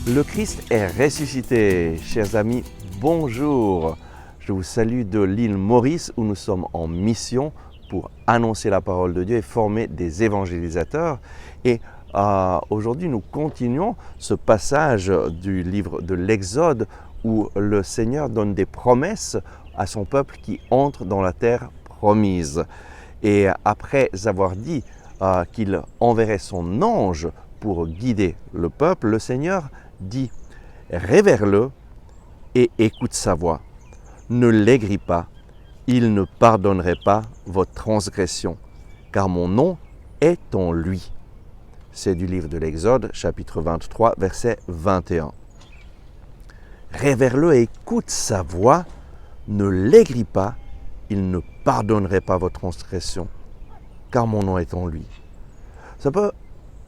Le Christ est ressuscité. Chers amis, bonjour. Je vous salue de l'île Maurice où nous sommes en mission pour annoncer la parole de Dieu et former des évangélisateurs. Et aujourd'hui, nous continuons ce passage du livre de l'Exode où le Seigneur donne des promesses à son peuple qui entre dans la terre promise. Et après avoir dit qu'il enverrait son ange pour guider le peuple, le Seigneur dit « Révère-le et écoute sa voix. Ne l'aigris pas, il ne pardonnerait pas votre transgression, car mon nom est en lui. » C'est du livre de l'Exode, chapitre 23, verset 21. Révère-le et écoute sa voix, ne l'aigris pas, il ne pardonnerait pas votre transgression, car mon nom est en lui. Ça peut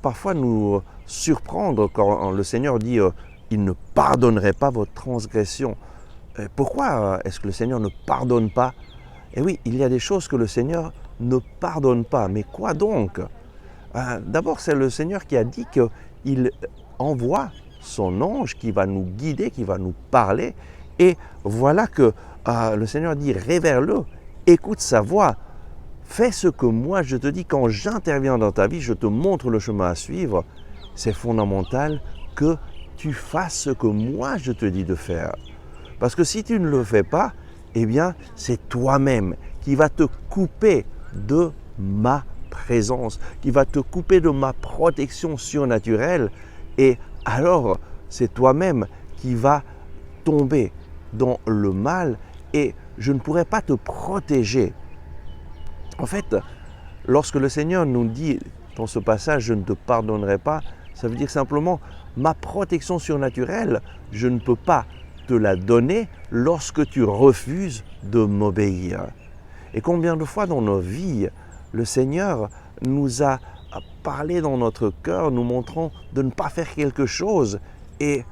parfois nous surprendre quand le Seigneur dit il ne pardonnerait pas votre transgression. Pourquoi est-ce que le Seigneur ne pardonne pas? Eh oui, il y a des choses que le Seigneur ne pardonne pas. Mais quoi donc? D'abord, c'est le Seigneur qui a dit qu'il envoie son ange qui va nous guider, qui va nous parler. Et voilà que le Seigneur dit révère-le, écoute sa voix. Fais ce que moi je te dis quand j'interviens dans ta vie, je te montre le chemin à suivre. C'est fondamental que tu fasses ce que moi je te dis de faire. Parce que si tu ne le fais pas, eh bien c'est toi-même qui va te couper de ma présence, qui va te couper de ma protection surnaturelle. Et alors c'est toi-même qui va tomber dans le mal et je ne pourrai pas te protéger. En fait, lorsque le Seigneur nous dit dans ce passage « je ne te pardonnerai pas », ça veut dire simplement ma protection surnaturelle, je ne peux pas te la donner lorsque tu refuses de m'obéir. Et combien de fois dans nos vies, le Seigneur nous a parlé dans notre cœur, nous montrant de ne pas faire quelque chose et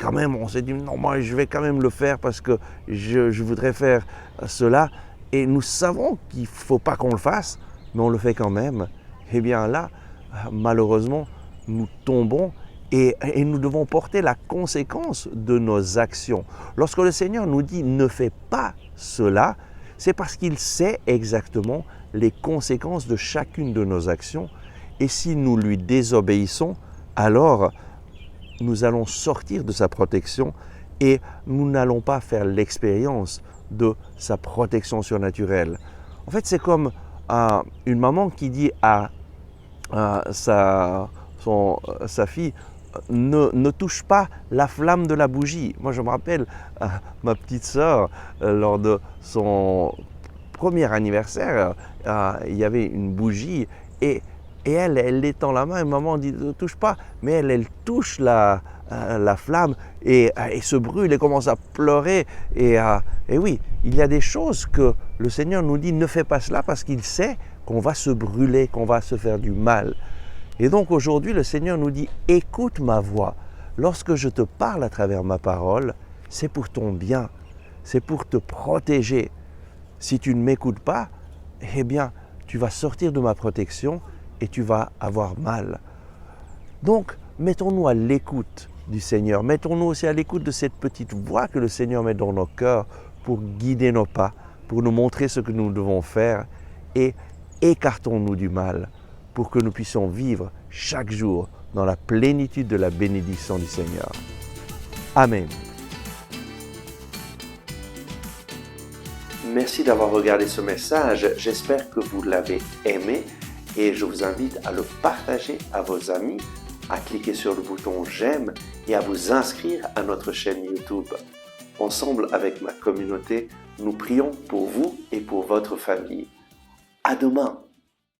quand même on s'est dit non, moi je vais quand même le faire parce que je voudrais faire cela. Et nous savons qu'il ne faut pas qu'on le fasse, mais on le fait quand même. Eh bien là, malheureusement, nous tombons et nous devons porter la conséquence de nos actions. Lorsque le Seigneur nous dit « ne fais pas cela », c'est parce qu'il sait exactement les conséquences de chacune de nos actions. Et si nous lui désobéissons, alors nous allons sortir de sa protection et nous n'allons pas faire l'expérience de sa protection surnaturelle. En fait, c'est comme une maman qui dit à sa fille ne touche pas la flamme de la bougie. Moi, je me rappelle ma petite sœur, lors de son premier anniversaire, il y avait une bougie et elle étend la main et maman dit ne touche pas, mais elle touche la flamme et se brûle et commence à pleurer. Et oui, il y a des choses que le Seigneur nous dit ne fais pas cela parce qu'il sait qu'on va se brûler, qu'on va se faire du mal. Et donc aujourd'hui, le Seigneur nous dit écoute ma voix. Lorsque je te parle à travers ma parole, c'est pour ton bien, c'est pour te protéger. Si tu ne m'écoutes pas, eh bien, tu vas sortir de ma protection et tu vas avoir mal. Donc, mettons-nous à l'écoute du Seigneur. Mettons-nous aussi à l'écoute de cette petite voix que le Seigneur met dans nos cœurs pour guider nos pas, pour nous montrer ce que nous devons faire et écartons-nous du mal pour que nous puissions vivre chaque jour dans la plénitude de la bénédiction du Seigneur. Amen. Merci d'avoir regardé ce message. J'espère que vous l'avez aimé et je vous invite à le partager à vos amis, à cliquer sur le bouton j'aime et à vous inscrire à notre chaîne YouTube. Ensemble avec ma communauté, nous prions pour vous et pour votre famille. À demain!